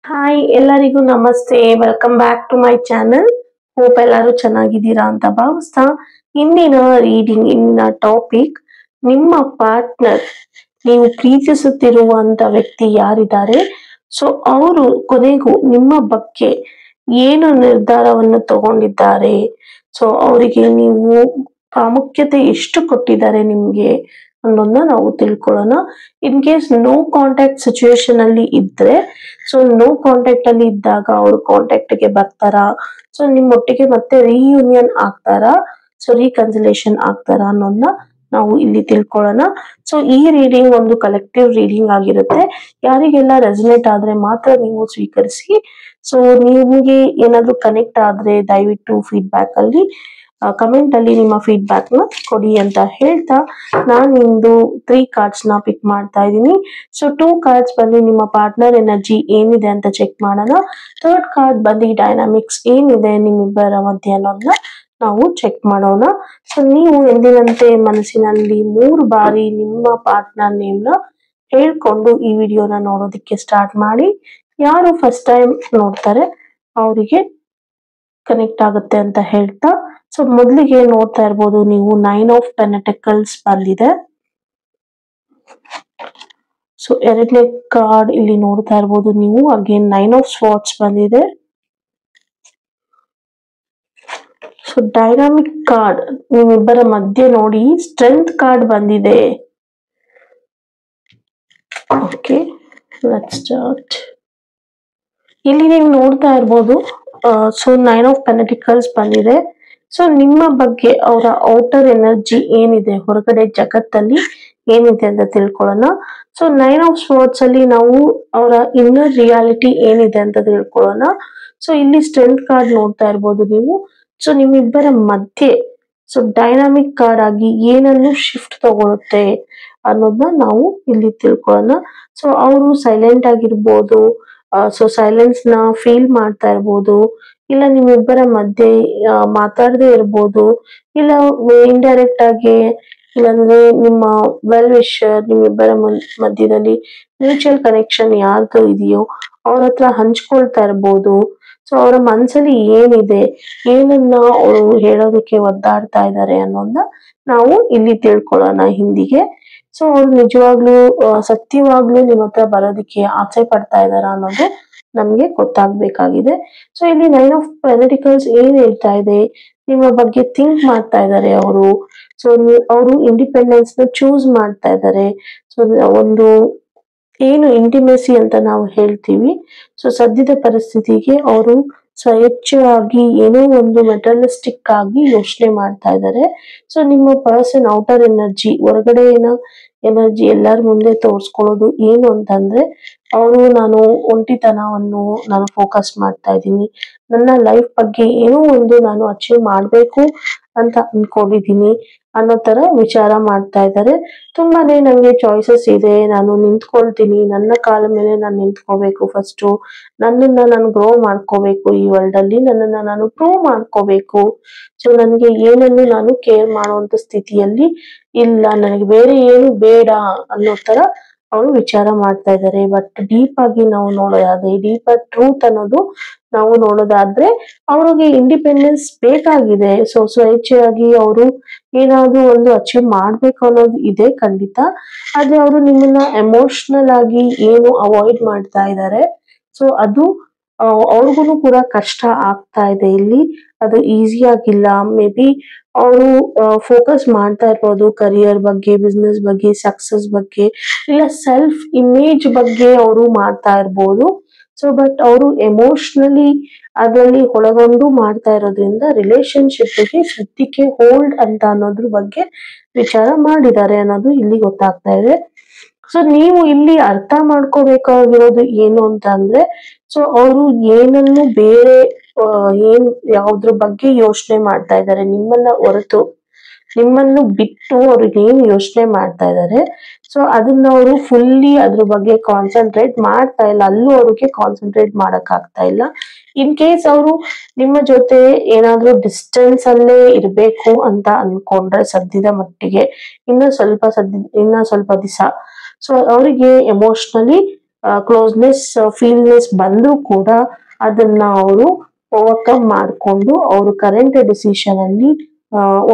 Hi ಎಲ್ಲರಿಗೂ ನಮಸ್ತೆ. Welcome back to my channel. Hope ಎಲ್ಲರೂ ಚೆನ್ನಾಗಿದ್ದೀರಾ ಅಂತ ಭಾವಿಸ್ತಾ ಇಂದಿನ ಇಂದಿನ ಟಾಪಿಕ್, ನಿಮ್ಮ ಪಾರ್ಟ್ನರ್, ನೀವು ಪ್ರೀತಿಸುತ್ತಿರುವಂತ ವ್ಯಕ್ತಿ ಯಾರಿದ್ದಾರೆ, ಸೊ ಅವರು ಕೊನೆಗೂ ನಿಮ್ಮ ಬಗ್ಗೆ ಏನು ನಿರ್ಧಾರವನ್ನು ತಗೊಂಡಿದ್ದಾರೆ, ಸೊ ಅವರಿಗೆ ನೀವು ಪ್ರಾಮುಖ್ಯತೆ ಎಷ್ಟು ಕೊಟ್ಟಿದ್ದಾರೆ ನಿಮ್ಗೆ ಅನ್ನೋದನ್ನ ನಾವು ತಿಳ್ಕೊಳ್ಳೋಣ. In case no contact situation ಅಲ್ಲಿ ಇದ್ರೆ, ಸೊ ನೋ ಕಾಂಟ್ಯಾಕ್ಟ್ ಅಲ್ಲಿ ಇದ್ದಾಗ ಅವರು ಕಾಂಟ್ಯಾಕ್ಟ್ ಗೆ ಬರ್ತಾರಾ, ಸೊ ನಿಮ್ಮೊಟ್ಟಿಗೆ ಮತ್ತೆ ರಿಯೂನಿಯನ್ ಆಗ್ತಾರಾ, ಸೊ ರೀಕನ್ಸಿಲೇಷನ್ ಆಗ್ತಾರಾ ಅನ್ನೋದನ್ನ ನಾವು ಇಲ್ಲಿ ತಿಳ್ಕೊಳ್ಳೋಣ. ಸೊ ಈ ರೀಡಿಂಗ್ ಒಂದು ಕಲೆಕ್ಟಿವ್ ರೀಡಿಂಗ್ ಆಗಿರುತ್ತೆ. ಯಾರಿಗೆಲ್ಲ ರೆಸನೇಟ್ ಆದ್ರೆ ಮಾತ್ರ ನೀವು ಸ್ವೀಕರಿಸಿ. ಸೊ ನಿಮಗೆ ಏನಾದ್ರು ಕನೆಕ್ಟ್ ಆದ್ರೆ ದಯವಿಟ್ಟು ಫೀಡ್ಬ್ಯಾಕ್ ಅಲ್ಲಿ ಕಮೆಂಟ್ ಅಲ್ಲಿ ನಿಮ್ಮ ಫೀಡ್ಬ್ಯಾಕ್ ನ ಕೊಡಿ ಅಂತ ಹೇಳ್ತಾ, ನಾನು ಇಂದು 3 ಕಾರ್ಡ್ಸ್ ನ ಪಿಕ್ ಮಾಡ್ತಾ ಇದ್ದೀನಿ. ಸೊ 2 ಕಾರ್ಡ್ಸ್ ಬಂದು ನಿಮ್ಮ ಪಾರ್ಟ್ನರ್ ಎನರ್ಜಿ ಏನಿದೆ ಅಂತ ಚೆಕ್ ಮಾಡೋಣ. 3rd ಕಾರ್ಡ್ ಬಂದು ಡೈನಾಮಿಕ್ಸ್ ಏನಿದೆ ನಿಮ್ಮಿಬ್ಬರ ಮಧ್ಯೆ ಅನ್ನೋದನ್ನ ನಾವು ಚೆಕ್ ಮಾಡೋಣ. ಸೊ ನೀವು ಎಂದಿನಂತೆ ಮನಸ್ಸಿನಲ್ಲಿ 3 ಬಾರಿ ನಿಮ್ಮ ಪಾರ್ಟ್ನರ್ ನೇಮ್ ನ ಹೇಳ್ಕೊಂಡು ಈ ವಿಡಿಯೋನ ನೋಡೋದಕ್ಕೆ ಸ್ಟಾರ್ಟ್ ಮಾಡಿ. ಯಾರು ಫಸ್ಟ್ ಟೈಮ್ ನೋಡ್ತಾರೆ ಅವರಿಗೆ ಕನೆಕ್ಟ್ ಆಗುತ್ತೆ ಅಂತ ಹೇಳ್ತಾ, ಸೊ ಮೊದಲಿಗೆ ನೋಡ್ತಾ ಇರ್ಬೋದು ನೀವು 9 ಆಫ್ ಪೆಂಟಕಲ್ಸ್ ಬಂದಿದೆ. ಸೊ 2ನೇ ಕಾರ್ಡ್ ಇಲ್ಲಿ ನೋಡ್ತಾ ಇರ್ಬೋದು ನೀವು, ಅಗೇನ್ 9 ಆಫ್ ಸ್ವಾರ್ಡ್ಸ್ ಬಂದಿದೆ. ಸೊ ಡೈನಾಮಿಕ್ ಕಾರ್ಡ್ ನಿಮ್ಮಿಬ್ಬರ ಮಧ್ಯೆ ನೋಡಿ ಸ್ಟ್ರೆಂತ್ ಕಾರ್ಡ್ ಬಂದಿದೆ. Okay, let's start. ಇಲ್ಲಿ ನೀವು ನೋಡ್ತಾ ಇರ್ಬೋದು, ಸೊ 9 ಆಫ್ ಪೆಂಟಕಲ್ಸ್ ಬಂದಿದೆ. ಸೊ ನಿಮ್ಮ ಬಗ್ಗೆ ಅವರ ಔಟರ್ ಎನರ್ಜಿ ಏನಿದೆ, ಹೊರಗಡೆ ಜಗತ್ತಲ್ಲಿ ಏನಿದೆ ಅಂತ ತಿಳ್ಕೊಳ್ಳೋಣ. ಸೊ 9 ಆಫ್ ಸ್ವಾರ್ಡ್ಸ್ ಅಲ್ಲಿ ನಾವು ಅವರ ಇನ್ನರ್ ರಿಯಾಲಿಟಿ ಏನಿದೆ ಅಂತ ತಿಳ್ಕೊಳ್ಳೋಣ. ಸೊ ಇಲ್ಲಿ ಸ್ಟ್ರೆಂತ್ ಕಾರ್ಡ್ ನೋಡ್ತಾ ಇರ್ಬೋದು ನೀವು. ಸೊ ನಿಮ್ಮಿಬ್ಬರ ಮಧ್ಯೆ ಸೊ ಡೈನಾಮಿಕ್ ಕಾರ್ಡ್ ಆಗಿ ಏನನ್ನು ಶಿಫ್ಟ್ ತಗೊಳುತ್ತೆ ಅನ್ನೋದನ್ನ ನಾವು ಇಲ್ಲಿ ತಿಳ್ಕೊಳ್ಳೋಣ. ಸೊ ಅವರು ಸೈಲೆಂಟ್ ಆಗಿರ್ಬೋದು, ಸೊ ಸೈಲೆನ್ಸ್ ನ ಫೀಲ್ ಮಾಡ್ತಾ ಇರ್ಬೋದು, ಇಲ್ಲ ನಿಮ್ಮಿಬ್ಬರ ಮಧ್ಯೆ ಮಾತಾಡದೆ ಇರ್ಬೋದು, ಇಲ್ಲ ಇಂಡೈರೆಕ್ಟ್ ಆಗಿ, ಇಲ್ಲಾಂದ್ರೆ ನಿಮ್ಮ ವೆಲ್ ವಿಶರ್ ನಿಮ್ಮಿಬ್ಬರ ಮಧ್ಯದಲ್ಲಿ ಮ್ಯೂಚುವಲ್ ಕನೆಕ್ಷನ್ ಯಾರ್ದು ಇದೆಯೋ ಅವ್ರ ಹತ್ರ ಹಂಚ್ಕೊಳ್ತಾ ಇರ್ಬೋದು. ಸೊ ಅವರ ಮನ್ಸಲ್ಲಿ ಏನಿದೆ, ಏನನ್ನ ಅವರು ಹೇಳೋದಕ್ಕೆ ಒದ್ದಾಡ್ತಾ ಇದ್ದಾರೆ ಅನ್ನೋದನ್ನ ನಾವು ಇಲ್ಲಿ ತಿಳ್ಕೊಳ್ಳೋಣ ಹಿಂದಿಗೆ. ಸೊ ಅವ್ರು ನಿಜವಾಗ್ಲೂ ಸತ್ಯವಾಗ್ಲೂ ನಿಮ್ಮ ಹತ್ರ ಬರೋದಕ್ಕೆ ಆಸೆ ಪಡ್ತಾ ಇದಾರ ಅನ್ನೋದು ನಮ್ಗೆ ಗೊತ್ತಾಗ್ಬೇಕಾಗಿದೆ. ಸೊ ಇಲ್ಲಿ 9 ಆಫ್ ಪೆಂಟಕಲ್ಸ್ ಏನ್ ಹೇಳ್ತಾ ಇದೆ, ನಿಮ್ಮ ಬಗ್ಗೆ ಥಿಂಕ್ ಮಾಡ್ತಾ ಇದ್ದಾರೆ ಅವರು. ಸೊ ಅವರು ಇಂಡಿಪೆಂಡೆನ್ಸ್ ನ ಚೂಸ್ ಮಾಡ್ತಾ ಇದ್ದಾರೆ. ಸೊ ಒಂದು ಏನು ಇಂಟಿಮೆಸಿ ಅಂತ ನಾವು ಹೇಳ್ತೀವಿ, ಸೊ ಸದ್ಯದ ಪರಿಸ್ಥಿತಿಗೆ ಅವರು ಸ್ವೇಚ್ಛವಾಗಿ ಏನೋ ಒಂದು ಮೆಟೀರಿಯಲಿಸ್ಟಿಕ್ ಆಗಿ ಯೋಚನೆ ಮಾಡ್ತಾ ಇದ್ದಾರೆ. ಸೊ ನಿಮ್ಮ ಪರ್ಸನ್ ಔಟರ್ ಎನರ್ಜಿ, ಹೊರಗಡೆ ಎನರ್ಜಿ ಎಲ್ಲರ ಮುಂದೆ ತೋರ್ಸ್ಕೊಳ್ಳೋದು ಏನು ಅಂತಂದ್ರೆ, ಅವರು ನಾನು ಒಂಟಿತನವನ್ನು ನಾನು ಫೋಕಸ್ ಮಾಡ್ತಾ ಇದ್ದೀನಿ, ನನ್ನ ಲೈಫ್ ಬಗ್ಗೆ ಏನೋ ಒಂದು ನಾನು ಅಚೀವ್ ಮಾಡ್ಬೇಕು ಅಂತ ಅನ್ಕೊಂಡಿದೀನಿ ಅನ್ನೋ ತರ ವಿಚಾರ ಮಾಡ್ತಾ ಇದ್ದಾರೆ. ತುಂಬಾನೇ ನಂಗೆ ಚಾಯ್ಸಸ್ ಇದೆ, ನಾನು ನಿಂತ್ಕೊಳ್ತೀನಿ, ನನ್ನ ಕಾಲ ಮೇಲೆ ನಾನು ನಿಂತ್ಕೋಬೇಕು, ಫಸ್ಟ್ ನನ್ನನ್ನ ನಾನು ಗ್ರೋ ಮಾಡ್ಕೋಬೇಕು, ಈ ವರ್ಲ್ಡ್ ಅಲ್ಲಿ ನನ್ನನ್ನ ನಾನು ಪ್ರೂವ್ ಮಾಡ್ಕೋಬೇಕು. ಸೊ ನನ್ಗೆ ಏನನ್ನು ನಾನು ಕೇರ್ ಮಾಡುವಂತ ಸ್ಥಿತಿಯಲ್ಲಿ ಇಲ್ಲ, ನನಗೆ ಬೇರೆ ಏನು ಬೇಡ ಅನ್ನೋ ತರ ಅವರು ವಿಚಾರ ಮಾಡ್ತಾ ಇದ್ದಾರೆ. ಬಟ್ ಡೀಪ್ ಆಗಿ ನಾವು ನೋಡೋದಾದ್ರೆ, ಡೀಪರ್ ಟ್ರೂತ್ ಅನ್ನೋದು ನಾವು ನೋಡೋದಾದ್ರೆ, ಅವ್ರಿಗೆ ಇಂಡಿಪೆಂಡೆನ್ಸ್ ಬೇಕಾಗಿದೆ. ಸೊ ಸ್ವೇಚ್ಛೆಯಾಗಿ ಅವರು ಏನಾದ್ರು ಒಂದು ಅಚೀವ್ ಮಾಡ್ಬೇಕು ಅನ್ನೋದು ಇದೆ ಖಂಡಿತ. ಆದ್ರೆ ಅವರು ನಿಮ್ಮನ್ನ ಎಮೋಷನಲ್ ಆಗಿ ಏನು ಅವಾಯ್ಡ್ ಮಾಡ್ತಾ ಇದ್ದಾರೆ, ಸೊ ಅದು ಅವ್ರಿಗೂ ಕೂಡ ಕಷ್ಟ ಆಗ್ತಾ ಇದೆ ಇಲ್ಲಿ. ಅದು ಈಸಿ ಆಗಿಲ್ಲ. ಮೇ ಬಿ ಅವರು ಫೋಕಸ್ ಮಾಡ್ತಾ ಇರ್ಬೋದು ಕರಿಯರ್ ಬಗ್ಗೆ, ಬಿಸ್ನೆಸ್ ಬಗ್ಗೆ, ಸಕ್ಸಸ್ ಬಗ್ಗೆ, ಇಲ್ಲ ಸೆಲ್ಫ್ ಇಮೇಜ್ ಬಗ್ಗೆ ಅವರು ಮಾಡ್ತಾ ಇರ್ಬೋದು. ಸೊ ಬಟ್ ಅವರು ಎಮೋಷನಲಿ ಅದರಲ್ಲಿ ಒಳಗೊಂಡು ಮಾಡ್ತಾ ಇರೋದ್ರಿಂದ ರಿಲೇಶನ್ಶಿಪ್ಗೆ ಸದ್ಯಕ್ಕೆ ಹೋಲ್ಡ್ ಅಂತ ಅನ್ನೋದ್ರ ಬಗ್ಗೆ ವಿಚಾರ ಮಾಡಿದ್ದಾರೆ ಅನ್ನೋದು ಇಲ್ಲಿ ಗೊತ್ತಾಗ್ತಾ ಇದೆ. ಸೊ ನೀವು ಇಲ್ಲಿ ಅರ್ಥ ಮಾಡ್ಕೋಬೇಕಾಗಿರೋದು ಏನು ಅಂತ ಅಂದ್ರೆ, ಸೊ ಅವರು ಏನನ್ನು ಬೇರೆ ಏನ್ ಯಾವ್ದ್ರ ಬಗ್ಗೆ ಯೋಚನೆ ಮಾಡ್ತಾ ಇದ್ದಾರೆ, ನಿಮ್ಮನ್ನ ಹೊರತು, ನಿಮ್ಮನ್ನು ಬಿಟ್ಟು ಅವ್ರಿಗೆ ಏನ್ ಯೋಚನೆ ಮಾಡ್ತಾ ಇದ್ದಾರೆ, ಸೊ ಅದನ್ನ ಅವರು ಫುಲ್ಲಿ ಅದ್ರ ಬಗ್ಗೆ ಕಾನ್ಸಂಟ್ರೇಟ್ ಮಾಡ್ತಾ ಇಲ್ಲ. ಅಲ್ಲೂ ಅವ್ರಿಗೆ ಕಾನ್ಸಂಟ್ರೇಟ್ ಮಾಡಕ್ ಆಗ್ತಾ ಇಲ್ಲ. ಇನ್ ಕೇಸ್ ಅವರು ನಿಮ್ಮ ಜೊತೆ ಏನಾದ್ರೂ ಡಿಸ್ಟೆನ್ಸ್ ಅಲ್ಲೇ ಇರ್ಬೇಕು ಅಂತ ಅನ್ಕೊಂಡ್ರೆ ಸದ್ಯದ ಮಟ್ಟಿಗೆ, ಇನ್ನ ಸ್ವಲ್ಪ ದಿವಸ, ಸೊ ಅವರಿಗೆ ಎಮೋಷನಲಿ ಕ್ಲೋಸ್ನೆಸ್ ಫೀಲ್ನೆಸ್ ಬಂದ್ರೂ ಕೂಡ ಅದನ್ನ ಅವರು ಓವರ್ಕಮ್ ಮಾಡ್ಕೊಂಡು ಅವರು ಕರೆಂಟ್ ಡಿಸಿಷನ್ ಅಲ್ಲಿ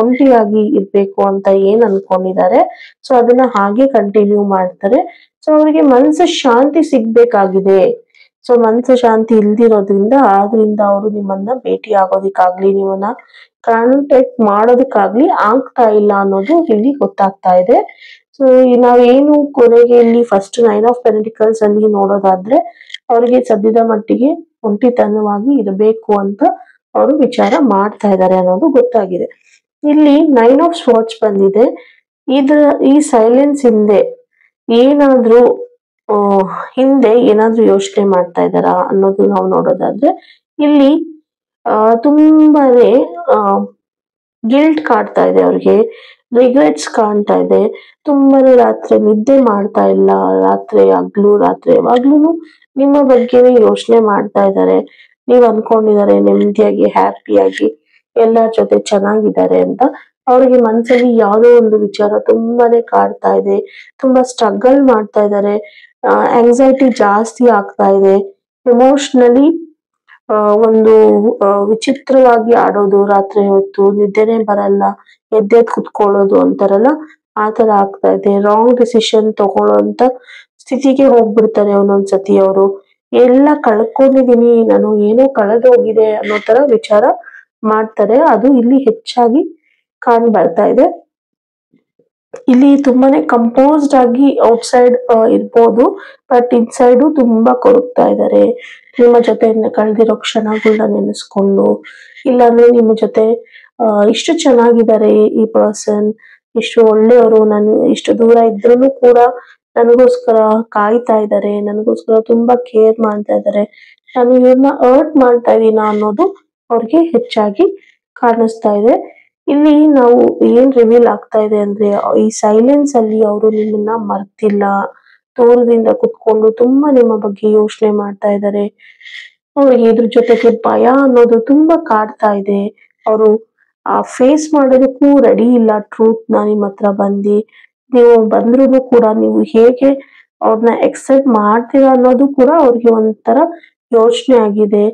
ಒಂಟಿಯಾಗಿ ಇರ್ಬೇಕು ಅಂತ ಏನ್ ಅನ್ಕೊಂಡಿದ್ದಾರೆ, ಸೊ ಅದನ್ನ ಹಾಗೆ ಕಂಟಿನ್ಯೂ ಮಾಡ್ತಾರೆ. ಸೊ ಅವರಿಗೆ ಮನಸ್ಸು ಶಾಂತಿ ಸಿಗ್ಬೇಕಾಗಿದೆ. ಸೊ ಮನಸ್ಸು ಶಾಂತಿ ಇಲ್ದಿರೋದ್ರಿಂದ ಆದ್ರಿಂದ ಅವರು ನಿಮ್ಮನ್ನ ಭೇಟಿ ಆಗೋದಿಕ್ಕಾಗ್ಲಿ, ನಿಮ್ಮನ್ನ ಕಾಂಟ್ಯಾಕ್ಟ್ ಮಾಡೋದಕ್ಕಾಗ್ಲಿ ಆಗ್ತಾ ಇಲ್ಲ ಅನ್ನೋದು ಇಲ್ಲಿ ಗೊತ್ತಾಗ್ತಾ ಇದೆ. ಸೊ ನಾವೇನು ಕೊನೆಗೆ ಇಲ್ಲಿ ಫಸ್ಟ್ 9 ಆಫ್ ಪೆಂಟಿಕಲ್ಸ್ ಅಲ್ಲಿ ನೋಡೋದಾದ್ರೆ ಅವರಿಗೆ ಸದ್ಯದ ಮಟ್ಟಿಗೆ ಒಂಟಿತನವಾಗಿ ಇರಬೇಕು ಅಂತ ಅವರು ವಿಚಾರ ಮಾಡ್ತಾ ಇದ್ದಾರೆ ಅನ್ನೋದು ಗೊತ್ತಾಗಿದೆ. ಇಲ್ಲಿ 9 ಆಫ್ ಸ್ವಾರ್ಡ್ಸ್ ಬಂದಿದೆ. ಈ ಸೈಲೆನ್ಸ್ ಏನಾದ್ರೂ ಹಿಂದೆ ಏನಾದ್ರೂ ಯೋಚನೆ ಮಾಡ್ತಾ ಇದ್ದಾರಾ ಅನ್ನೋದು ನಾವು ನೋಡೋದಾದ್ರೆ ಇಲ್ಲಿ ತುಂಬಾನೇ ಗಿಲ್ಟ್ ಕಾಡ್ತಾ ಇದೆ ಅವ್ರಿಗೆ, ರಿಗ್ರೆಟ್ಸ್ ಕಾಣ್ತಾ ಇದೆ. ತುಂಬಾನೇ ರಾತ್ರಿ ನಿದ್ದೆ ಮಾಡ್ತಾ ಇಲ್ಲ, ರಾತ್ರಿ ಯಾವಾಗ್ಲೂ ನಿಮ್ಮ ಬಗ್ಗೆನೇ ಯೋಚನೆ ಮಾಡ್ತಾ ಇದ್ದಾರೆ. ನೀವ್ ಅನ್ಕೊಂಡಿದ್ದಾರೆ ನೆಮ್ಮದಿಯಾಗಿ ಹ್ಯಾಪಿಯಾಗಿ ಎಲ್ಲರ ಜೊತೆ ಚೆನ್ನಾಗಿದ್ದಾರೆ ಅಂತ. ಅವ್ರಿಗೆ ಮನ್ಸಲ್ಲಿ ಯಾವುದೋ ಒಂದು ವಿಚಾರ ತುಂಬಾನೇ ಕಾಡ್ತಾ ಇದೆ, ತುಂಬಾ ಸ್ಟ್ರಗಲ್ ಮಾಡ್ತಾ ಇದ್ದಾರೆ, ಆಂಗ್ಸೈಟಿ ಜಾಸ್ತಿ ಆಗ್ತಾ ಇದೆ. ಎಮೋಷನಲಿ ಒಂದು ವಿಚಿತ್ರವಾಗಿ ಆಡೋದು, ರಾತ್ರಿ ಹೊತ್ತು ನಿದ್ದೆನೆ ಬರಲ್ಲ, ಎದ್ದೆದ್ ಕುತ್ಕೊಳ್ಳೋದು ಅಂತಾರಲ್ಲ ಆ ತರ ಆಗ್ತಾ ಇದೆ. ರಾಂಗ್ ಡಿಸಿಷನ್ ತಗೊಳ್ಳೋಂತ ಸ್ಥಿತಿಗೆ ಹೋಗ್ಬಿಡ್ತಾರೆ ಒಂದೊಂದ್ಸತಿ. ಅವರು ಎಲ್ಲ ಕಳ್ಕೊಂಡಿದೀನಿ ನಾನು, ಏನೋ ಕಳೆದೋಗಿದೆ ಅನ್ನೋ ತರ ವಿಚಾರ ಮಾಡ್ತಾರೆ. ಅದು ಇಲ್ಲಿ ಹೆಚ್ಚಾಗಿ ಕಾಣ್ ಬರ್ತಾ ಇದೆ. ಇಲ್ಲಿ ತುಂಬಾನೇ ಕಂಪೋಸ್ಡ್ ಆಗಿ ಔಟ್ಸೈಡ್ ಇರ್ಬೋದು, ಬಟ್ ಇನ್ಸೈಡು ತುಂಬಾ ಕೊರಗ್ತಾ ಇದ್ದಾರೆ. ನಿಮ್ಮ ಜೊತೆ ಕಳೆದಿರೋ ಕ್ಷಣಗಳನ್ನ ನೆನೆಸ್ಕೊಂಡು, ಇಲ್ಲಾಂದ್ರೆ ನಿಮ್ಮ ಜೊತೆ ಇಷ್ಟು ಚೆನ್ನಾಗಿದ್ದಾರೆ ಈ ಪರ್ಸನ್, ಇಷ್ಟು ಒಳ್ಳೆಯವರು, ನಾನು ಇಷ್ಟು ದೂರ ಇದ್ರೂ ಕೂಡ ನನಗೋಸ್ಕರ ಕಾಯ್ತಾ ಇದ್ದಾರೆ, ನನಗೋಸ್ಕರ ತುಂಬಾ ಕೇರ್ ಮಾಡ್ತಾ ಇದ್ದಾರೆ, ನಾನು ಇವ್ರನ್ನ ಹರ್ಟ್ ಮಾಡ್ತಾ ಇದೀನ ಅನ್ನೋದು ಅವ್ರಿಗೆ ಹೆಚ್ಚಾಗಿ ಕಾಣಿಸ್ತಾ ಇದೆ. ಇಲ್ಲಿ ನಾವು ಏನ್ ರಿವೀಲ್ ಆಗ್ತಾ ಇದೆ ಅಂದ್ರೆ ಈ ಸೈಲೆನ್ಸ್ ಅಲ್ಲಿ ಅವರು ನಿಮ್ಮನ್ನ ಮರ್ತಿಲ್ಲ, ದೂರದಿಂದ ಕುತ್ಕೊಂಡು ತುಂಬಾ ನಿಮ್ಮ ಬಗ್ಗೆ ಯೋಚನೆ ಮಾಡ್ತಾ ಇದ್ದಾರೆ. ಅವ್ರಿಗೆ ಇದ್ರ ಜೊತೆಗೆ ಭಯ ಅನ್ನೋದು ತುಂಬಾ ಕಾಡ್ತಾ ಇದೆ. ಅವರು ಫೇಸ್ ಮಾಡೋದಕ್ಕೂ ರೆಡಿ ಇಲ್ಲ ಟ್ರೂತ್ ನ ನಿಮ್ಮ ಹತ್ರ ನೀವು ಬಂದ್ರು ಕೂಡ ನೀವು ಹೇಗೆ ಅವ್ರನ್ನ ಎಕ್ಸೆಪ್ಟ್ ಮಾಡ್ತೀರಾ ಅನ್ನೋದು ಕೂಡ ಅವ್ರಿಗೆ ಒಂಥರ ಯೋಚನೆ ಆಗಿದೆ.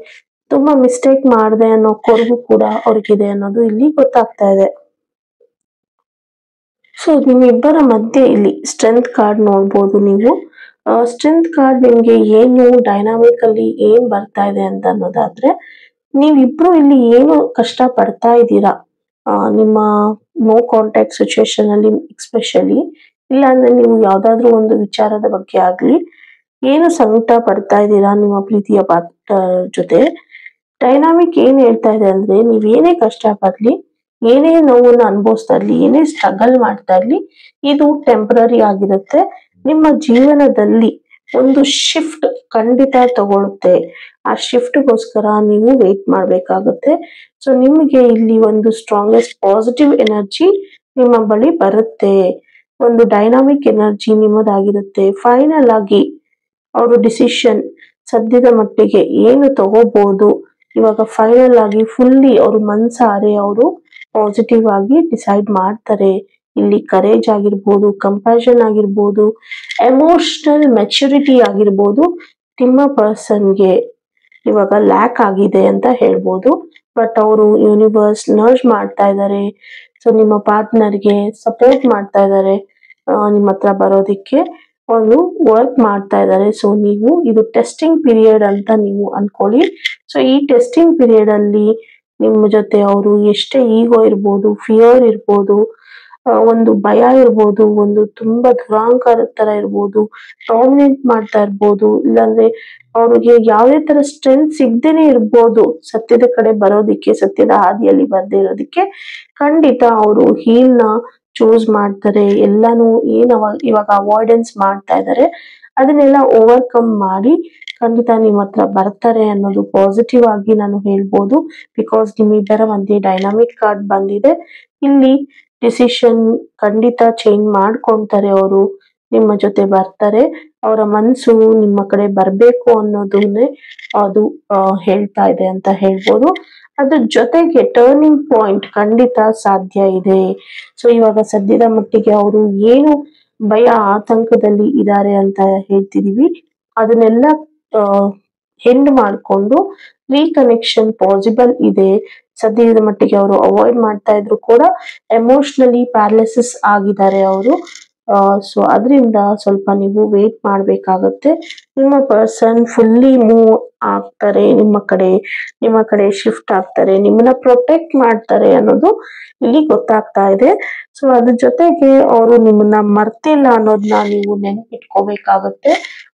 ತುಂಬಾ ಮಿಸ್ಟೇಕ್ ಮಾಡಿದೆ ಅನ್ನೋ ಕೊರಗು ಕೂಡ ಅವ್ರಿಗಿದೆ ಅನ್ನೋದು ಇಲ್ಲಿ ಗೊತ್ತಾಗ್ತಾ ಇದೆ. ಸೊ ನಿಮ್ಮಿಬ್ಬರ ಮಧ್ಯೆ ಇಲ್ಲಿ ಸ್ಟ್ರೆಂತ್ ಕಾರ್ಡ್ ನೋಡ್ಬೋದು ನೀವು. ಸ್ಟ್ರೆಂತ್ ಕಾರ್ಡ್ ನಿಮ್ಗೆ ಏನು ಡೈನಾಮಿಕ್ ಅಲ್ಲಿ ಏನ್ ಬರ್ತಾ ಇದೆ ಅಂತ ಅನ್ನೋದಾದ್ರೆ, ನೀವಿಬ್ರು ಇಲ್ಲಿ ಏನು ಕಷ್ಟ ಪಡ್ತಾ ಇದ್ದೀರಾ ನಿಮ್ಮ ನೋ ಕಾಂಟ್ಯಾಕ್ಟ್ ಸಿಚುಯೇಷನ್ ಅಲ್ಲಿ ಎಕ್ಸ್ಪೆಷಲಿ, ಇಲ್ಲಾಂದ್ರೆ ನೀವು ಯಾವ್ದಾದ್ರು ಒಂದು ವಿಚಾರದ ಬಗ್ಗೆ ಆಗ್ಲಿ ಏನು ಸಂಕಟ ಪಡ್ತಾ ಇದ್ದೀರಾ ನಿಮ್ಮ ಪ್ರೀತಿಯ ಪಾರ್ಟ್ನರ್ ಜೊತೆ, ಡೈನಾಮಿಕ್ ಏನ್ ಹೇಳ್ತಾ ಇದೆ ಅಂದ್ರೆ ನೀವೇನೇ ಕಷ್ಟ ಪಡ್ಲಿ, ಏನೇ ನೋವನ್ನ ಅನುಭವಿಸ್ತಾ ಇರ್ಲಿ, ಏನೇ ಸ್ಟ್ರಗಲ್ ಮಾಡ್ತಾ ಇರ್ಲಿ, ಇದು ಟೆಂಪರರಿ ಆಗಿರುತ್ತೆ. ನಿಮ್ಮ ಜೀವನದಲ್ಲಿ ಒಂದು ಶಿಫ್ಟ್ ಖಂಡಿತ ತಗೊಳುತ್ತೆ. ಆ ಶಿಫ್ಟ್ಗೋಸ್ಕರ ನೀವು ವೇಟ್ ಮಾಡ್ಬೇಕಾಗುತ್ತೆ. ಸೊ ನಿಮಗೆ ಇಲ್ಲಿ ಒಂದು ಸ್ಟ್ರಾಂಗೆಸ್ಟ್ ಪಾಸಿಟಿವ್ ಎನರ್ಜಿ ನಿಮ್ಮ ಬಳಿ ಬರುತ್ತೆ, ಒಂದು ಡೈನಾಮಿಕ್ ಎನರ್ಜಿ ನಿಮ್ಮದಾಗಿರುತ್ತೆ. ಫೈನಲ್ ಆಗಿ ಅವರು ಡಿಸಿಷನ್ ಸದ್ಯದ ಮಟ್ಟಿಗೆ ಏನು ತಗೋಬಹುದು, ಇವಾಗ ಫೈನಲ್ ಆಗಿ ಫುಲ್ಲಿ ಅವರು ಮನ್ಸಾರೆ ಅವರು ಪಾಸಿಟಿವ್ ಆಗಿ ಡಿಸೈಡ್ ಮಾಡ್ತಾರೆ. ಇಲ್ಲಿ ಕರೇಜ್ ಆಗಿರ್ಬೋದು, ಕಂಪ್ಯಾಷನ್ ಆಗಿರ್ಬೋದು, ಎಮೋಷನಲ್ ಮೆಚುರಿಟಿ ಆಗಿರ್ಬೋದು ನಿಮ್ಮ ಪರ್ಸನ್ಗೆ ಇವಾಗ ಲ್ಯಾಕ್ ಆಗಿದೆ ಅಂತ ಹೇಳ್ಬೋದು. ಬಟ್ ಅವರು ಯೂನಿವರ್ಸ್ ನರ್ಜ್ ಮಾಡ್ತಾ ಇದ್ದಾರೆ. ಸೊ ನಿಮ್ಮ ಪಾರ್ಟ್ನರ್ಗೆ ಸಪೋರ್ಟ್ ಮಾಡ್ತಾ ಇದ್ದಾರೆ, ನಿಮ್ಮ ಹತ್ರ ಬರೋದಿಕ್ಕೆ ಅವರು ವರ್ಕ್ ಮಾಡ್ತಾ ಇದ್ದಾರೆ. ಸೊ ನೀವು ಇದು ಟೆಸ್ಟಿಂಗ್ ಪೀರಿಯಡ್ ಅಂತ ನೀವು ಅನ್ಕೊಳ್ಳಿ. ಸೊ ಈ ಟೆಸ್ಟಿಂಗ್ ಪೀರಿಯಡ್ ಅಲ್ಲಿ ನಿಮ್ಮ ಜೊತೆ ಅವರು ಎಷ್ಟೇ ಈಗೋ ಇರ್ಬೋದು, ಫಿಯರ್ ಇರ್ಬೋದು, ಒಂದು ಭಯ ಇರ್ಬೋದು, ಒಂದು ತುಂಬಾ ದುರಾಂಕಾರದ ತರ ಇರ್ಬೋದು, ಡಾಮಿನೇಟ್ ಮಾಡ್ತಾ ಇರ್ಬೋದು, ಇಲ್ಲಾಂದ್ರೆ ಅವ್ರಿಗೆ ಯಾವುದೇ ತರ ಸ್ಟ್ರೆಂತ್ ಸಿಗ್ದೇನೆ ಇರ್ಬೋದು ಸತ್ಯದ ಕಡೆ ಬರೋದಿಕ್ಕೆ, ಸತ್ಯದ ಹಾದಿಯಲ್ಲಿ ಬರ್ದೇ ಇರೋದಿಕ್ಕೆ. ಖಂಡಿತ ಅವರು ಹೀಲ್ ನ ಚೂಸ್ ಮಾಡ್ತಾರೆ. ಎಲ್ಲಾನು ಇವಾಗ ಅವಾಯ್ಡೆನ್ಸ್ ಮಾಡ್ತಾ ಇದ್ದಾರೆ ಅದನ್ನೆಲ್ಲ ಓವರ್ಕಮ್ ಮಾಡಿ ಖಂಡಿತ ನಿಮ್ಮ ಹತ್ರ ಬರ್ತಾರೆ ಅನ್ನೋದು ಪಾಸಿಟಿವ್ ಆಗಿ ನಾನು ಹೇಳ್ಬೋದು. ಬಿಕಾಸ್ ನಿಮ್ಮಿಬ್ಬರ ಮಧ್ಯೆ ಡೈನಾಮಿಕ್ ಕಾರ್ಡ್ ಬಂದಿದೆ. ಇಲ್ಲಿ ಡಿಸಿಷನ್ ಖಂಡಿತ ಚೇಂಜ್ ಮಾಡ್ಕೊಂತಾರೆ, ಅವರು ನಿಮ್ಮ ಜೊತೆ ಬರ್ತಾರೆ. ಅವರ ಮನ್ಸು ನಿಮ್ಮ ಕಡೆ ಬರ್ಬೇಕು ಅನ್ನೋದನ್ನೇ ಅದು ಹೇಳ್ತಾ ಇದೆ ಅಂತ ಹೇಳ್ಬೋದು. ಅದ್ರ ಜೊತೆಗೆ ಟರ್ನಿಂಗ್ ಪಾಯಿಂಟ್ ಖಂಡಿತ ಸಾಧ್ಯ ಇದೆ. ಸೊ ಇವಾಗ ಸದ್ಯದ ಮಟ್ಟಿಗೆ ಅವರು ಏನು ಭಯ ಆತಂಕದಲ್ಲಿ ಇದ್ದಾರೆ ಅಂತ ಹೇಳ್ತಿದೀವಿ, ಅದನ್ನೆಲ್ಲ ಎಂಡ್ ಮಾಡಿಕೊಂಡು ರೀಕನೆಕ್ಷನ್ ಪಾಸಿಬಲ್ ಇದೆ. ಸದ್ಯದ ಮಟ್ಟಿಗೆ ಅವರು ಅವಾಯ್ಡ್ ಮಾಡ್ತಾ ಇದ್ರು ಕೂಡ ಎಮೋಷನಲಿ ಪ್ಯಾರಲಿಸಿಸ್ ಆಗಿದ್ದಾರೆ ಅವರು. ಸೊ ಅದರಿಂದ ಸ್ವಲ್ಪ ನೀವು ವೇಟ್ ಮಾಡ್ಬೇಕಾಗತ್ತೆ. ನಿಮ್ಮ ಪರ್ಸನ್ ಫುಲ್ಲಿ ಮೂವ್ ಆಗ್ತಾರೆ, ನಿಮ್ಮ ಕಡೆ ಶಿಫ್ಟ್ ಆಗ್ತಾರೆ, ನಿಮ್ಮನ್ನ ಪ್ರೊಟೆಕ್ಟ್ ಮಾಡ್ತಾರೆ ಅನ್ನೋದು ಇಲ್ಲಿ ಗೊತ್ತಾಗ್ತಾ ಇದೆ. ಸೊ ಅದ್ರ ಜೊತೆಗೆ ಅವರು ನಿಮ್ಮನ್ನ ಮರ್ತಿಲ್ಲ ಅನ್ನೋದನ್ನ ನೀವು ನೆನಪಿಟ್ಕೋಬೇಕಾಗತ್ತೆ.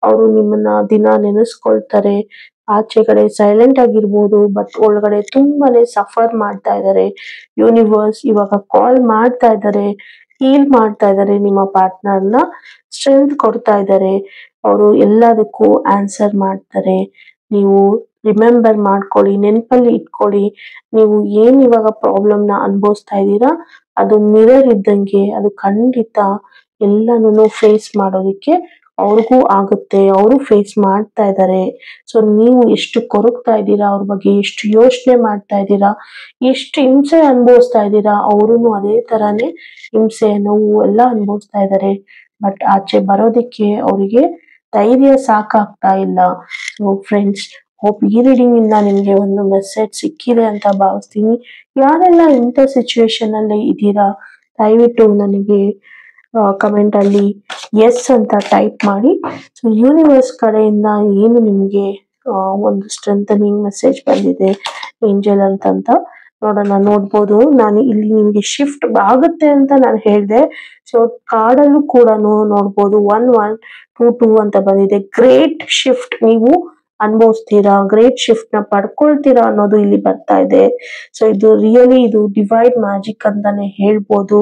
ಅವರು ನಿಮ್ಮನ್ನ ದಿನ ನೆನೆಸ್ಕೊಳ್ತಾರೆ. ಆಚೆ ಕಡೆ ಸೈಲೆಂಟ್ ಆಗಿರ್ಬೋದು, ಬಟ್ ಒಳಗಡೆ ತುಂಬಾನೇ ಸಫರ್ ಮಾಡ್ತಾ ಇದ್ದಾರೆ. ಯೂನಿವರ್ಸ್ ಇವಾಗ ಕಾಲ್ ಮಾಡ್ತಾ ಇದ್ದಾರೆ, ಹೀಲ್ ಮಾಡ್ತಾ ಇದ್ದಾರೆ, ನಿಮ್ಮ ಪಾರ್ಟ್ನರ್ನ ಸ್ಟ್ರೆಂತ್ ಕೊಡ್ತಾ ಇದ್ದಾರೆ. ಅವರು ಎಲ್ಲದಕ್ಕೂ ಆನ್ಸರ್ ಮಾಡ್ತಾರೆ. ನೀವು ರಿಮೆಂಬರ್ ಮಾಡ್ಕೊಳ್ಳಿ, ನೆನಪಲ್ಲಿ ಇಟ್ಕೊಳ್ಳಿ. ನೀವು ಏನ್ ಇವಾಗ ಪ್ರಾಬ್ಲಮ್ನ ಅನುಭವಿಸ್ತಾ ಇದ್ದೀರಾ ಅದು ಮಿರರ್ ಇದ್ದಂಗೆ. ಅದು ಖಂಡಿತ ಎಲ್ಲಾನು ಫೇಸ್ ಮಾಡೋದಿಕ್ಕೆ ಅವ್ರಿಗೂ ಆಗುತ್ತೆ. ಅವರು ಫೇಸ್ ಮಾಡ್ತಾ ಇದ್ದಾರೆ. ಸೊ ನೀವು ಎಷ್ಟು ಕೊರಗ್ತಾ ಇದ್ದೀರಾ, ಅವ್ರ ಬಗ್ಗೆ ಎಷ್ಟು ಯೋಚನೆ ಮಾಡ್ತಾ ಇದ್ದೀರಾ, ಎಷ್ಟು ಹಿಂಸೆ ಅನುಭವಿಸ್ತಾ ಇದ್ದೀರಾ, ಅವರು ಅದೇ ತರಾನೇ ಹಿಂಸೆ ನೋವು ಎಲ್ಲ ಅನುಭವಿಸ್ತಾ ಇದ್ದಾರೆ. ಬಟ್ ಆಚೆ ಬರೋದಿಕ್ಕೆ ಅವರಿಗೆ ಧೈರ್ಯ ಸಾಕಾಗ್ತಾ ಇಲ್ಲ. ಸೊ ಫ್ರೆಂಡ್ಸ್, ಹೋಪ್ ಈ ರೀಡಿಂಗ್ ಇಂದ ನಿಮ್ಗೆ ಒಂದು ಮೆಸೇಜ್ ಸಿಕ್ಕಿದೆ ಅಂತ ಭಾವಿಸ್ತೀನಿ. ಯಾರೆಲ್ಲ ಇಂಥ ಸಿಚುವೇಶನ್ ಅಲ್ಲಿ ಇದ್ದೀರಾ ದಯವಿಟ್ಟು ನನಗೆ ಕಮೆಂಟ್ ಅಲ್ಲಿ ಎಸ್ ಅಂತ ಟೈಪ್ ಮಾಡಿ. ಸೊ ಯೂನಿವರ್ಸ್ ಕಡೆಯಿಂದ ಏನು ನಿಮ್ಗೆ ಒಂದು ಸ್ಟ್ರೆಂಥನಿಂಗ್ ಮೆಸೇಜ್ ಬಂದಿದೆ ಏಂಜಲ್ ಅಂತ ನೋಡ್ಬೋದು. ನಾನು ಇಲ್ಲಿ ನಿಮ್ಗೆ ಶಿಫ್ಟ್ ಆಗುತ್ತೆ ಅಂತ ನಾನು ಹೇಳಿದೆ. ಸೊ ಕಾರ್ಡಲ್ಲೂ ಕೂಡ ನೋಡ್ಬೋದು 1122 ಅಂತ ಬಂದಿದೆ. ಗ್ರೇಟ್ ಶಿಫ್ಟ್ ನೀವು ಅನುಭವಿಸ್ತೀರಾ, ಗ್ರೇಟ್ ಶಿಫ್ಟ್ ನ ಪಡ್ಕೊಳ್ತೀರಾ ಅನ್ನೋದು ಇಲ್ಲಿ ಬರ್ತಾ ಇದೆ. ಸೊ ಇದು ರಿಯಲಿ ಇದು ಡಿವೈನ್ ಮ್ಯಾಜಿಕ್ ಅಂತಾನೆ ಹೇಳ್ಬೋದು.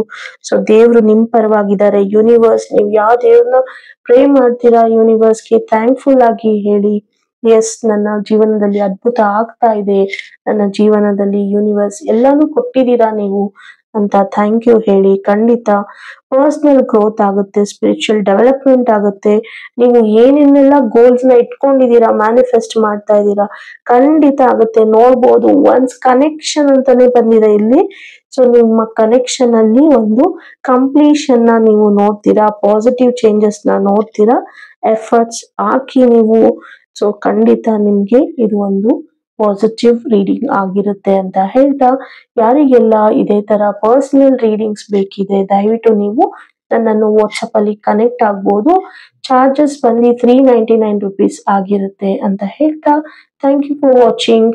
ಸೊ ದೇವ್ರು ನಿಮ್ ಪರವಾಗಿದ್ದಾರೆ. ಯೂನಿವರ್ಸ್, ನೀವು ಯಾವ ದೇವ್ರನ್ನ ಪ್ರೇ ಮಾಡ್ತೀರಾ ಯೂನಿವರ್ಸ್ಗೆ ಥ್ಯಾಂಕ್ಫುಲ್ ಆಗಿ ಹೇಳಿ, ಎಸ್ ನನ್ನ ಜೀವನದಲ್ಲಿ ಅದ್ಭುತ ಆಗ್ತಾ ಇದೆ, ನನ್ನ ಜೀವನದಲ್ಲಿ ಯೂನಿವರ್ಸ್ ಎಲ್ಲಾನು ಕೊಟ್ಟಿದ್ದೀರಾ ನೀವು ಅಂತ ಥ್ಯಾಂಕ್ ಯು ಹೇಳಿ. ಖಂಡಿತ ಪರ್ಸನಲ್ ಗ್ರೋತ್ ಆಗುತ್ತೆ, ಸ್ಪಿರಿಚುವಲ್ ಡೆವಲಪ್ಮೆಂಟ್ ಆಗುತ್ತೆ. ನೀವು ಏನೇನೆಲ್ಲ ಗೋಲ್ಸ್ ನ ಇಟ್ಕೊಂಡಿದ್ದೀರಾ, ಮ್ಯಾನಿಫೆಸ್ಟ್ ಮಾಡ್ತಾ ಇದ್ದೀರಾ, ಖಂಡಿತ ಆಗುತ್ತೆ. ನೋಡ್ಬೋದು ಒನ್ಸ್ ಕನೆಕ್ಷನ್ ಅಂತಾನೆ ಬಂದಿದೆ ಇಲ್ಲಿ. ಸೊ ನಿಮ್ಮ ಕನೆಕ್ಷನ್ ಅಲ್ಲಿ ಒಂದು ಕಂಪ್ಲೀಷನ್ ನ ನೀವು ನೋಡ್ತೀರಾ, ಪಾಸಿಟಿವ್ ಚೇಂಜಸ್ ನ ನೋಡ್ತೀರಾ, ಎಫರ್ಟ್ಸ್ ಹಾಕಿ ನೀವು. ಸೊ ಖಂಡಿತ ನಿಮ್ಗೆ ಇದು ಒಂದು ಪಾಸಿಟಿವ್ ರೀಡಿಂಗ್ ಆಗಿರುತ್ತೆ ಅಂತ ಹೇಳ್ತಾ, ಯಾರಿಗೆಲ್ಲ ಇದೇ ತರ ಪರ್ಸನಲ್ ರೀಡಿಂಗ್ಸ್ ಬೇಕಿದೆ ದಯವಿಟ್ಟು ನೀವು ನನ್ನನ್ನು ವಾಟ್ಸಪ್ ಅಲ್ಲಿ ಕನೆಕ್ಟ್ ಆಗ್ಬೋದು. ಚಾರ್ಜಸ್ ಬಂದು 399 rupees ಆಗಿರುತ್ತೆ ಅಂತ ಹೇಳ್ತಾ, ಥ್ಯಾಂಕ್ ಯು ಫಾರ್ ವಾಚಿಂಗ್.